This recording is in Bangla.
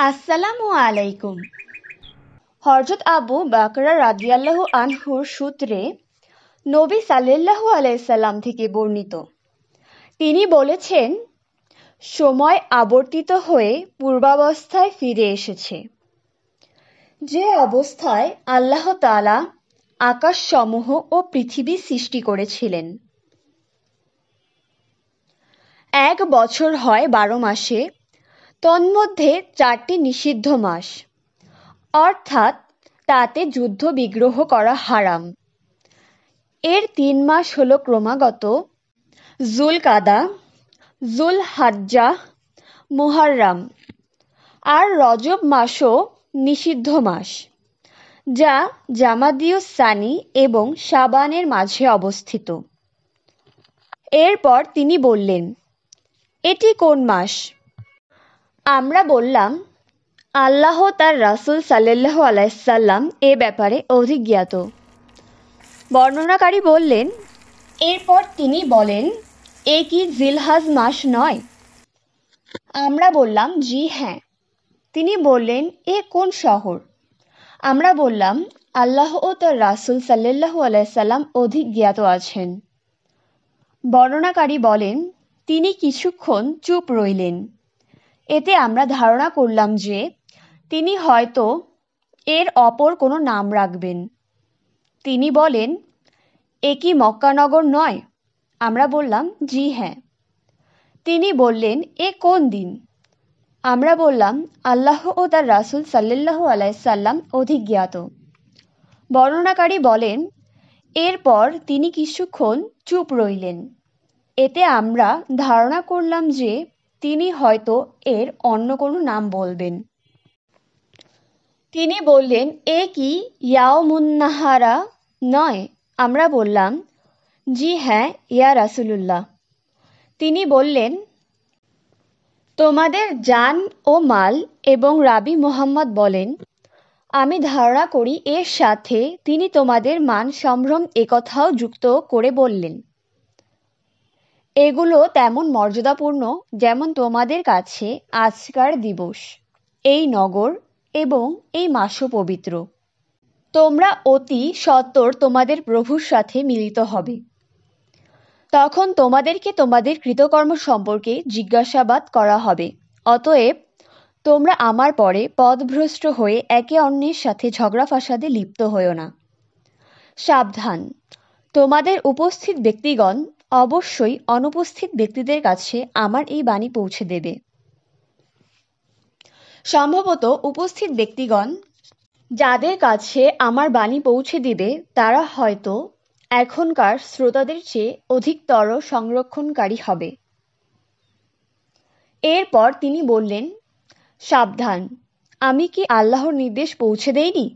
আসসালামু আলাইকুম। হযরত আবু বকর রাদিয়াল্লাহু আনহুর সূত্রে নবী সাল্লাল্লাহু আলাইহি সাল্লাম থেকে বর্ণিত, তিনি বলেছেন, সময় আবর্তিত হয়ে পূর্বাবস্থায় ফিরে এসেছে, যে অবস্থায় আল্লাহ তাআলা আকাশসমূহ ও পৃথিবী সৃষ্টি করেছিলেন। ১ বছর হয় ১২ মাসে, তন্মধ্যে ৪টি নিষিদ্ধ মাস, অর্থাৎ তাতে যুদ্ধ বিগ্রহ করা হারাম। এর ৩ মাস হল ক্রমাগত যুলকাদা, যুলহাজ্জাহ, মুহররম, আর রজব মাসও নিষিদ্ধ মাস, যা জামাদিউস সানি এবং শাবানের মাঝে অবস্থিত। এরপর তিনি বললেন, এটি কোন মাস? আমরা বললাম, আল্লাহ তার রাসূল সাল্লাল্লাহু আলাইহি সাল্লাম এ ব্যাপারে অধিক জ্ঞাত। বর্ণনাকারী বললেন, এরপর তিনি বলেন, এ কি জিলহজ মাস নয়? আমরা বললাম, জি হ্যাঁ। তিনি বললেন, এ কোন শহর? আমরা বললাম, আল্লাহ ও তার রাসূল সাল্লাল্লাহু আলাইহি সাল্লাম অধিক জ্ঞাত আছেন। বর্ণনাকারী বলেন, তিনি কিছুক্ষণ চুপ রইলেন। এতে আমরা ধারণা করলাম যে তিনি হয়তো এর অপর কোনো নাম রাখবেন। তিনি বলেন, এ কি মক্কা নগর নয়? আমরা বললাম, জি হ্যাঁ। তিনি বললেন, এ কোন দিন? আমরা বললাম, আল্লাহ ও তার রাসূল সাল্লাল্লাহু আলাইহি সাল্লাম অধিক জ্ঞাত। বর্ণনাকারী বলেন, এরপর তিনি কিছুক্ষণ চুপ রইলেন। এতে আমরা ধারণা করলাম যে তিনি হয়তো এর অন্য কোনো নাম বলবেন। তিনি বললেন, এ কি ইয়াউমুন নাহারা নয়? আমরা বললাম, জি হ্যাঁ ইয়া রাসূলুল্লাহ। তিনি বললেন, তোমাদের জান ও মাল, এবং রাবি মুহাম্মদ বলেন, আমি ধারণা করি এর সাথে তিনি তোমাদের মান সম্ভ্রম একথাও যুক্ত করে বললেন, এগুলো তেমন মর্যাদাপূর্ণ যেমন তোমাদের কাছে আজকার দিবস, এই নগর এবং এই মাসও পবিত্র। তোমরা অতি সত্বর তোমাদের প্রভুর সাথে মিলিত হবে। তখন তোমাদেরকে তোমাদের কৃতকর্ম সম্পর্কে জিজ্ঞাসাবাদ করা হবে। অতএব তোমরা আমার পরে পথভ্রষ্ট হয়ে একে অন্যের সাথে ঝগড়া ফাসাদে লিপ্ত হও না। সাবধান, তোমাদের উপস্থিত ব্যক্তিগণ অবশ্যই অনুপস্থিত ব্যক্তিদের কাছে আমার এই বাণী পৌঁছে দেবে। সম্ভবত উপস্থিত ব্যক্তিগণ যাদের কাছে আমার বাণী পৌঁছে দিবে, তারা হয়তো এখনকার শ্রোতাদের চেয়ে অধিকতর সংরক্ষণকারী হবে। এরপর তিনি বললেন, সাবধান, আমি কি আল্লাহর নির্দেশ পৌঁছে দেইনি?